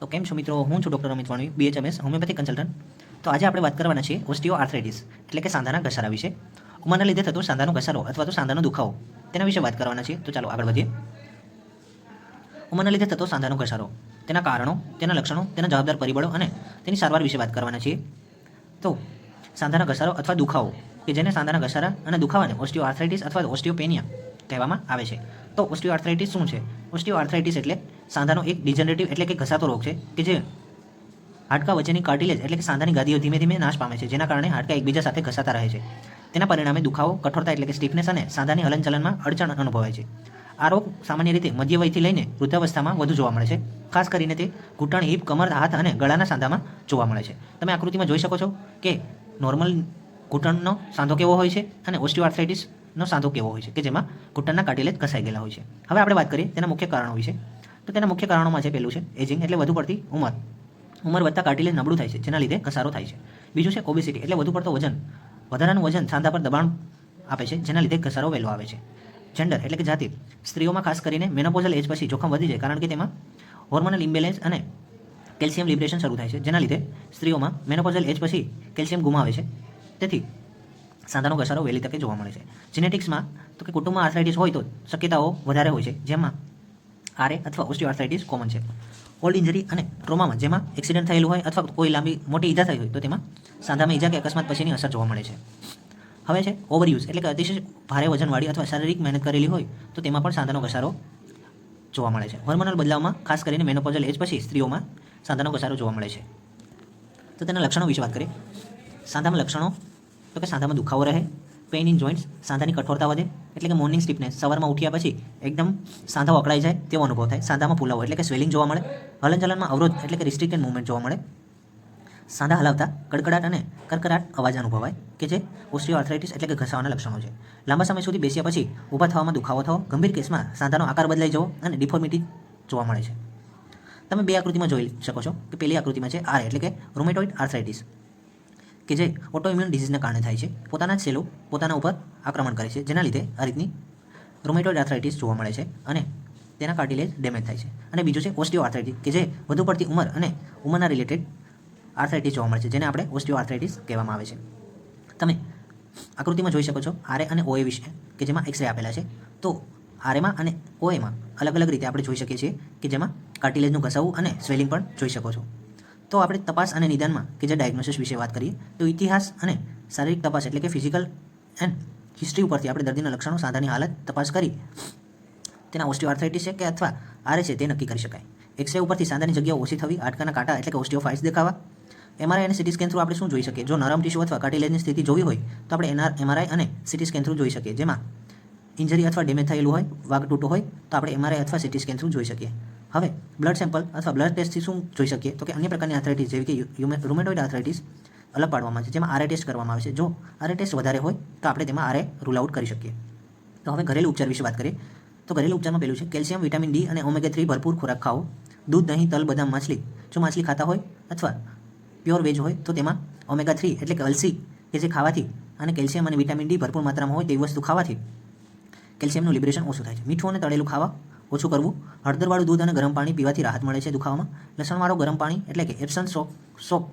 તો કેમ છો મિત્રો, હું છું doctor Amit Vanvi, BHMS homeopathic consultant. તો આજે આપણે વાત કરવાના છીએ ઓસ્ટિયોઆર્થ્રાઇટિસ એટલે કે સાંધાના ઘસારા વિશે. ઉંમરના લીધે થતો સાંધાનો ઘસારો અથવા તો સાંધાનો દુખાવો, તેના વિશે વાત કરવાના છીએ. તો ચાલો આગળ વધીએ. ઉંમરના લીધે થતો સાંધાનો ઘસારો, તેના કારણો, તેના લક્ષણો, તેના જવાબદાર પરિબળો અને તેની સારવાર વિશે વાત કરવાના છીએ. તો સાંધાના ઘસારો અથવા દુખાવો, કે જેને સાંધાના ઘસારા અને દુખાવાને ઓસ્ટિયોઆર્થ્રાઇટિસ અથવા ઓસ્ટિયોપેનિયા કહેવામાં આવે છે. તો ઓસ્ટિયોઆર્થ્રાઇટિસ શું છે? ઓસ્ટિયોઆર્થ્રાઇટિસ એટલે સાંધાનો એક ડિજનરેટિવ એટલે કે ઘસાતો રોગ છે કે જે હાડકા વચ્ચેની કાર્ટિલેજ એટલે કે સાંધાની ગાદીઓ ધીમે ધીમે નાશ પામે છે, જેના કારણે હાડકા એકબીજા સાથે ઘસાતા રહે છે. તેના પરિણામે દુખાવો, કઠોરતા એટલે કે સ્ટીફનેસ અને સાંધાની હલનચલનમાં અડચણ અનુભવાય છે. આ રોગ સામાન્ય રીતે મધ્ય વયથી લઈને વૃદ્ધાવસ્થામાં વધુ જોવા મળે છે. ખાસ કરીને તે ઘૂંટણ, હિપ, કમર, હાથ અને ગળાના સાંધામાં જોવા મળે છે. તમે આકૃતિમાં જોઈ શકો છો કે નોર્મલ ઘૂંટણનો સાંધો કેવો હોય છે અને ઓસ્ટિયોઆર્થ્રાઇટિસનો સાંધો કેવો હોય છે, કે જેમાં ઘૂંટણના કાર્ટિલેજ ઘસાઈ ગયેલા હોય છે. હવે આપણે વાત કરીએ તેના મુખ્ય કારણો વિશે. તો તેના મુખ્ય કારણોમાં છે, પહેલું છે એજિંગ એટલે વધુ પડતી ઉંમર વધતા કાર્ટિલેજ નબળું થાય છે, જેના લીધે ઘસારો થાય છે. બીજું છે ઓબેસિટી એટલે વધુ પડતો વજન, વધારાનું વજન સાંધા પર દબાણ આપે છે, જેના લીધે ઘસારો વહેલો આવે છે. જેન્ડર એટલે કે જાતિ, સ્ત્રીઓમાં ખાસ કરીને મેનોપોઝલ એજ પછી જોખમ વધી જાય, કારણ કે તેમાં હોર્મોનલ ઇમ્બેલેન્સ અને કેલ્શિયમ લિબ્રેશન શરૂ થાય છે, જેના લીધે સ્ત્રીઓમાં મેનોપોઝલ એજ પછી કેલ્શિયમ ગુમાવે છે. તેથી સાંધાનો ઘસારો વહેલી તકે જોવા મળે છે. જેનેટિક્સમાં તો કે કુટુંબમાં આર્થરાઇટિસ હોય તો શક્યતાઓ વધારે હોય છે, જેમાં આરએ અથવા ઓસ્ટિયોઆર્થ્રાઇટિસ કોમન છે. ઓલ્ડ ઇન્જરી અને ટ્રોમામાં, જેમાં એક્સિડન્ટ થયેલું હોય અથવા કોઈ લાંબી મોટી ઈજા થઈ હોય, તો તેમાં સાંધામાં ઈજા કે અકસ્માત પછીની અસર જોવા મળે છે. હવે છે ઓવરયુઝ એટલે કે અતિશય ભારે વજનવાળી અથવા શારીરિક મહેનત કરેલી હોય તો તેમાં પણ સાંધાનો ઘસારો જોવા મળે છે. હોર્મોનલ બદલાવમાં, ખાસ કરીને મેનોપોઝલ એજ પછી સ્ત્રીઓમાં સાંધાનો ઘસારો જોવા મળે છે. તો તેના લક્ષણો વિશે વાત કરીએ. સાંધામાં લક્ષણો તો કે સાંધામાં દુખાવો રહે, પેઇન ઇન જોઇન્ટ્સ, સાંધાની કઠોરતા વધે એટલે કે મોર્નિંગ સ્ટીફનેસ, સવારમાં ઉઠ્યા પછી એકદમ સાંધા અકળાઈ જાય તેવો અનુભવ થાય. સાંધામાં ફૂલાવો એટલે કે સ્વેલિંગ જોવા મળે. હલનચલનમાં અવરોધ એટલે કે રિસ્ટ્રિક્ટેડ મૂવમેન્ટ જોવા મળે. સાંધા હલાવતા કડકડાટ અને કરકરાટ અવાજ અનુભવાય, કે જે ઓસ્ટિયોઆર્થ્રાઇટિસ એટલે કે ઘસાવાના લક્ષણો છે. લાંબા સમય સુધી બેસ્યા પછી ઊભા થવામાં દુખાવો થવો, ગંભીર કેસમાં સાંધાનો આકાર બદલાઈ જવો અને ડિફોર્મિટી જોવા મળે છે. તમે બે આકૃતિમાં જોઈ શકો છો કે પહેલી આકૃતિમાં છે આર એટલે કે રૂમેટોઇડ આર્થરાઇટિસ, કે જે ઓટોઇમ્યુન ડિઝીઝના કારણે થાય છે. પોતાના જ સેલો પોતાના ઉપર આક્રમણ કરે છે, જેના લીધે આ રીતની રૂમેટોઇડ આર્થરાઇટિસ જોવા મળે છે અને તેના કાર્ટિલેજ ડેમેજ થાય છે. અને બીજું છે ઓસ્ટિયોઆર્થ્રાઇટિસ, કે જે વધુ પડતી ઉંમર અને ઉંમરના રિલેટેડ આર્થરાઇટિસ જોવા મળે છે, જેને આપણે ઓસ્ટિયોઆર્થ્રાઇટિસ કહેવામાં આવે છે. તમે આકૃતિમાં જોઈ શકો છો આરએ અને ઓએ વિશે, કે જેમાં એક્સરે આપેલા છે. તો આરએમાં અને ઓએમાં અલગ અલગ રીતે આપણે જોઈ શકીએ છીએ, કે જેમાં કાર્ટિલેજનું ઘસાવું અને સ્વેલિંગ પણ જોઈ શકો છો. તો આપણે તપાસ અને નિદાનમાં, કે જે ડાયગ્નોસિસ વિશે વાત કરીએ, તો ઇતિહાસ અને શારીરિક તપાસ એટલે કે ફિઝિકલ એન્ડ હિસ્ટ્રી ઉપરથી આપણે દર્દીના લક્ષણો, સાંધાની હાલત તપાસ કરી તેના ઓસ્ટિયોઆર્થ્રાઇટિસ છે કે અથવા આરએ છે તે નક્કી કરી શકાય. એક્સરે ઉપરથી સાંધાની જગ્યાઓ ઓછી થવી, હાડકાના કાંટા એટલે કે ઓસ્ટિયોફાઇટ્સ દેખાવા. એમઆરઆઈ અને સીટી સ્કેન થ્રુ આપણે શું જોઈ શકીએ? જો નરમ ટીશ્યુ અથવા કાર્ટિલેજની સ્થિતિ જોવી હોય તો આપણે એમઆરઆઈ અને સીટી સ્કેન થ્રુ જોઈ શકીએ. જેમાં ઇન્જરી અથવા ડેમેજ થયેલું હોય, વાગ તૂટો હોય, તો આપણે એમઆરઆઈ અથવા સીટી સ્કેન થ્રુ જોઈ શકીએ. હવે બ્લડ સેમ્પલ અથવા બ્લડ ટેસ્ટથી શું જોઈ શકીએ? તો કે અન્ય પ્રકારની આર્થરાઇટિસ જેવી કે રૂમેટોઇડ આર્થરાઇટિસ અલગ પાડવામાં આવે છે, જેમાં આરએ ટેસ્ટ કરવામાં આવે છે. જો આરએ ટેસ્ટ વધારે હોય તો આપણે તેમાં આરએ રૂલ આઉટ કરી શકીએ. તો હવે ઘરેલું ઉપચાર વિશે વાત કરીએ. તો ઘરેલું ઉપચારમાં પહેલું છે કેલ્શિયમ, વિટામિન ડી અને ઓમેગા 3 ભરપૂર ખોરાક ખાવો. દૂધ, દહીં, તલ, બદામ, માછલી, જો માછલી ખાતા હોય અથવા પ્યોર વેજ હોય તો તેમાં ઓમેગા 3 એટલે કે અલસી, કે જે ખાવાથી અને કેલ્શિયમ અને વિટામિન ડી ભરપૂર માત્રામાં હોય તેવી વસ્તુ ખાવાથી કેલ્શિયમનું લિબ્રેશન ઓછું થાય છે. મીઠું અને તળેલું ખાવા ઓછું કરવું. હળદરવાળું દૂધ અને ગરમ પાણી પીવાથી રાહત મળે છે દુખાવામાં. લસણવાળું ગરમ પાણી એટલે કે એપ્સમ સોપ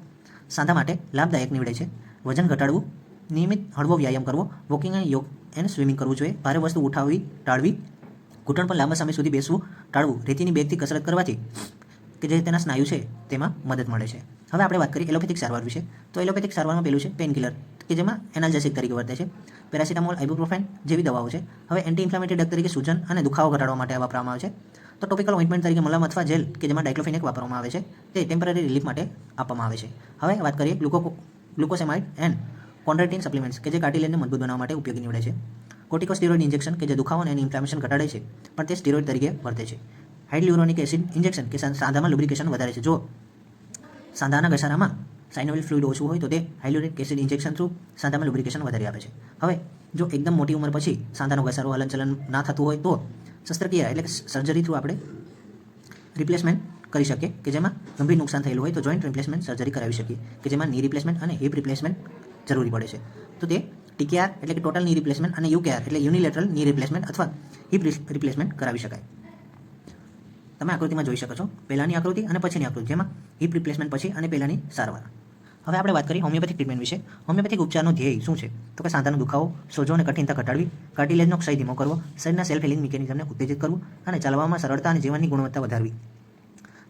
સાંધા માટે લાભદાયક નીવડે છે. વજન ઘટાડવું. નિયમિત હળવો વ્યાયામ કરવો. વોકિંગ અને યોગ અને સ્વિમિંગ કરવું જોઈએ. ભારે વસ્તુ ઉઠાવવી ટાળવી. ઘૂંટણ પર લાંબા સમય સુધી બેસવું ટાળવું. રેતીની બેગથી કસરત કરવાથી, કે જે તેના સ્નાયુ છે તેમાં મદદ મળે છે. હવે આપણે વાત કરીએ એલોપેથિક સારવાર વિશે. તો એલોપેથિક સારવારમાં પહેલું છે પેનકિલર, કે જેમાં એનાલ્જેસિક તરીકે વર્તે છે. પેરાસિટામોલ, આઇબુપ્રોફેન જેવી દવાઓ છે. હવે એન્ટી ઇન્ફ્લામેટરી ડ્રગ તરીકે સૂજન અને દુખાવો ઘટાડવા માટે વાપરવામાં આવે છે. તો ટોપિકલ ઓઇન્ટમેન્ટ તરીકે મલમ અથવા જેલ, કે જેમાં ડાયક્લોફિનેક વાપરવામાં આવે છે, તે ટેમ્પરરી રિલીફ માટે આપવામાં આવે છે. હવે વાત કરીએ ગ્લુકોસેમાઇડ એન્ડ કોન્ડ્રાઇટિન સપ્લિમેન્ટ્સ, કે જે કાર્ટિલેજને મજબૂત બનાવવા માટે ઉપયોગી નીવડે છે. કોર્ટિકોસ્ટેરોઇડ ઇન્જેક્શન, કે જે દુખાવો અને ઇન્ફ્લામેશન ઘટાડે છે, પણ તે સ્ટેરોઇડ તરીકે વર્તે છે. હાઇડ્યુરોનિક એસિડ ઇન્જેક્શન, કે સાંધામાં લુબ્રિકેશન વધારે છે. જો સાંધાના ઘસારામાં સાઇનોવિલ ફ્લુઇડ ઓછું હોય તો તે હાઇડ્યુરોનિક એસિડ ઇન્જેક્શન થ્રુ સાંધામાં લુબ્રિકેશન વધારે આપે છે. હવે જો એકદમ મોટી ઉંમર પછી સાંધાનો ઘસારો, હલનચલન ના થતું હોય તો શસ્ત્રક્રિયા એટલે કે સર્જરી થ્રુ આપણે રિપ્લેસમેન્ટ કરી શકીએ, કે જેમાં ગંભીર નુકસાન થયેલું હોય તો જોઈન્ટ રિપ્લેસમેન્ટ સર્જરી કરાવી શકીએ, કે જેમાં ની રિપ્લેસમેન્ટ અને હિપ રિપ્લેસમેન્ટ જરૂરી પડે છે. તો તે ટીકેઆર એટલે કે ટોટલ ની રિપ્લેસમેન્ટ અને યુકેઆર એટલે યુનિલેટરલ ની રિપ્લેસમેન્ટ અથવા હિપ રિપ્લેસમેન્ટ કરાવી શકાય. તમે આકૃતિમાં જોઈ શકો છો, પહેલાંની આકૃતિ અને પછીની આકૃતિ, જેમાં હિપ રિપ્લેસમેન્ટ પછી અને પહેલાંની સારવાર. હવે આપણે વાત કરીએ હોમિયોપેથિક ટ્રીટમેન્ટ વિશે. હોમિયોપેથિક ઉપચારનો ધ્યેય શું છે? તો કે સાંધાનો દુખાવો, સોજો અને કઠિનતા ઘટાડવી, કાર્ટિલેજનો ક્ષય ધીમો કરવો, શરીરના સેલ્ફ હિલિંગ મિકેનિઝમને ઉત્તેજિત કરવું અને ચાલવામાં સરળતા અને જીવનની ગુણવત્તા વધારવી.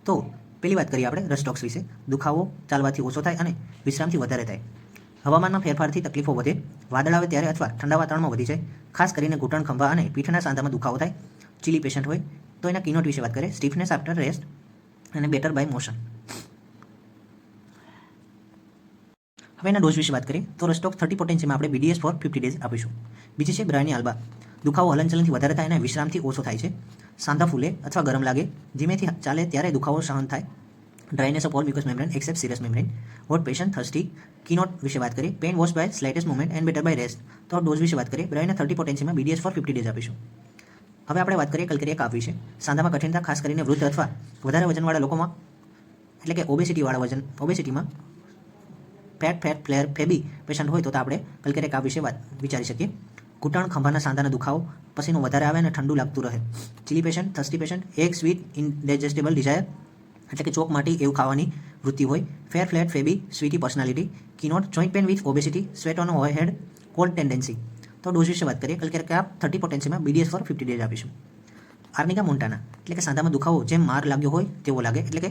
તો પહેલી વાત કરીએ આપણે રસ્ટોક્સ વિશે. દુખાવો ચાલવાથી ઓછો થાય અને વિશ્રામથી વધારે થાય. હવામાનમાં ફેરફારથી તકલીફો વધે, વાદળ આવે ત્યારે અથવા ઠંડા વાતાવરણમાં વધી જાય, ખાસ કરીને ઘૂંટણ, ખંભા અને પીઠના સાંધામાં દુખાવો થાય. ચીલી પેશન્ટ હોય તો એના કીનોટ વિશે વાત કરીએ. સ્ટીફનેસ આફ્ટર રેસ્ટ અને બેટર બાય મોશન. હવે એના ડોઝ વિશે વાત કરીએ તો રસ્ટોક્સ 30 પોટેન્સીમાં આપણે BDS ફોર 50 ડેઝ આપીશું. બીજી છે બ્રાયની આલ્બા. દુખાવો હલનચલનથી વધારે થાય અને વિશ્રામથી ઓછો થાય છે. સાંધા ફૂલે અથવા ગરમ લાગે, ધીમેથી ચાલે ત્યારે દુખાવો સહન થાય. Dryness of all mucous membrane except serous membrane. What patient thirsty. Keynote વિશે વાત કરીએ. Pain worse by slightest movement and better by rest. તો ડોઝ વિશે વાત કરીએ. બ્રાયને 30 પોટેન્સીમાં BDS ફોર 50 ડેઝ આપીશું. હવે આપણે વાત કરીએ કલ્કેરિયા કાફ વિશે. સાંધામાં કઠિનતા, ખાસ કરીને વૃદ્ધ અથવા વધારે વજનવાળા લોકોમાં, એટલે કે ઓબેસિટીમાં ફ્લેર ફેબી પેશન્ટ હોય તો આપણે કલ્કેરિયા કાફ વિશે વિચારી શકીએ. ઘૂંટણ, ખંભાના સાંધાના દુખાવો, પસીનો વધારે આવે અને ઠંડુ લાગતું રહે. Chilly patient, thirsty patient, egg sweet indigestible desire, એટલે કે ચોક માટી એવું ખાવાની વૃત્તિ હોય. ફેર ફ્લેટ ફેબી sweaty personality. Keynote joint pain with obesity, sweat on head, cold tendency. તો ડોઝ વિશે વાત કરીએ. કલ્કેરિયા કાફ 30 પોટેન્સીમાં BDS ફોર 50 ડેઝ આપીશું. આર્નિકા મોન્ટાના, એટલે કે સાંધામાં દુખાવો જેમ માર લાગ્યો હોય તેવો લાગે, એટલે કે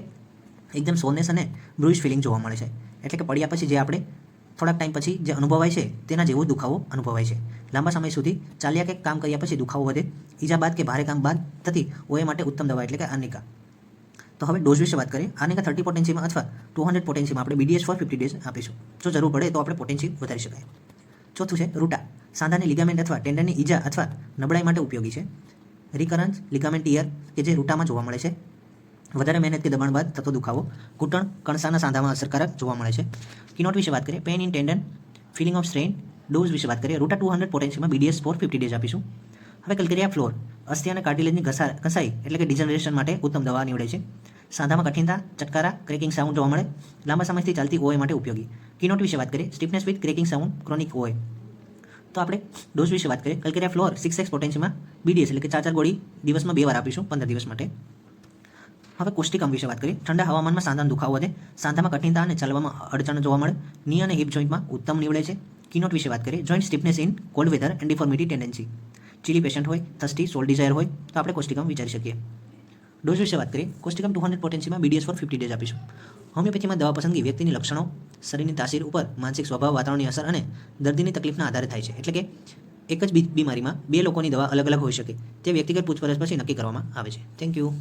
એકદમ સોરનેસ અને બ્રુઇશ ફિલિંગ જોવા મળે છે. એટલે કે પડ્યા પછી જે આપણે થોડાક ટાઈમ પછી જે અનુભવાય છે તેના જેવો દુખાવો અનુભવાય છે. લાંબા સમય સુધી ચાલ્યા કે કામ કર્યા પછી દુખાવો વધે. ઈજા બાદ કે ભારે કામ બાદ થતી OA માટે ઉત્તમ દવા એટલે કે આર્નિકા. તો હવે ડોઝ વિશે વાત કરીએ. આર્નિકા 30 પોટેન્સીમાં અથવા 200 પોટેન્સીમાં આપણે BDS ફોર 50 ડેઝ આપીશું. જો જરૂર પડે તો આપણે પોટેન્સી વધારી શકાય. ચોથું છે રૂટા. સાંધાની લિગામેન્ટ અથવા ટેન્ડનની ઈજા અથવા નબળાઈ માટે ઉપયોગી છે. રિકરન્સ લિગામેન્ટ ટિયર કે જે રૂટામાં જોવા મળે છે. વધારે મહેનત કે દબાણ બાદ થતો દુખાવો. ઘૂંટણ, કણસાના સાંધામાં અસરકારક જોવા મળે છે. કીનોટ વિશે વાત કરીએ. Pain in tendon, feeling of strain. Dose વિશે વાત કરીએ. રૂટા 200 પોટેન્સીમાં BDS ફોર 50 ડેઝ આપીશું. હવે કલ્કેરિયા ફ્લોર. અસ્થિ અને કાર્ટિલેજની ઘસાઈ એટલે કે ડિજનરેશન માટે ઉત્તમ દવા નીવડે છે. સાંધામાં કઠિનતા, ચટકારા, ક્રેકિંગ સાઉન્ડ જોવા મળે. લાંબા સમયથી ચાલતી OA માટે ઉપયોગી. કીનોટ વિશે વાત કરીએ. Stiffness with cracking sound, chronic OA. તો આપણે ડોઝ વિશે વાત કરીએ. કલ્કેરિયા ફ્લોર 6x પોટેન્સીમાં BDS એટલે કે 4 ગોળી દિવસમાં 2 વાર આપીશું 15 દિવસ માટે. હવે કોષ્ટિકમ વિશે વાત કરીએ. ઠંડા હવામાનમાં સાંધાનો દુખાવો વધે, સાંધામાં કઠિનતા અને ચાલવામાં અડચણ જોવા મળે. ની અને હિપ જોઈન્ટમાં ઉત્તમ નીવડે છે. કીનોટ વિશે વાત કરીએ. Joint stiffness in cold weather and deformity tendency. Chilly patient હોય, થર્સ્ટી, સોલ ડિઝાયર હોય તો આપણે કોષ્ટિકમ વિચારી શકીએ. ડોઝ વિશે વાત કરીએ. કોષ્ટિકમ 200 પોટેન્સીમાં BDS ફોર 50 ડેઝ આપીશું. હોમિયોપેથીમાં દવા પસંદગી વ્યક્તિની લક્ષણો, શરીરની તાસીર ઉપર, માનસિક સ્વભાવ, વાતાવરણની અસર અને દર્દીની તકલીફના આધારે થાય છે. એટલે કે એક જ બીમારીમાં 2 લોકોની દવા અલગ અલગ હોઈ શકે. તે વ્યક્તિગત પૂછપરછ પછી નક્કી કરવામાં આવે છે. Thank you.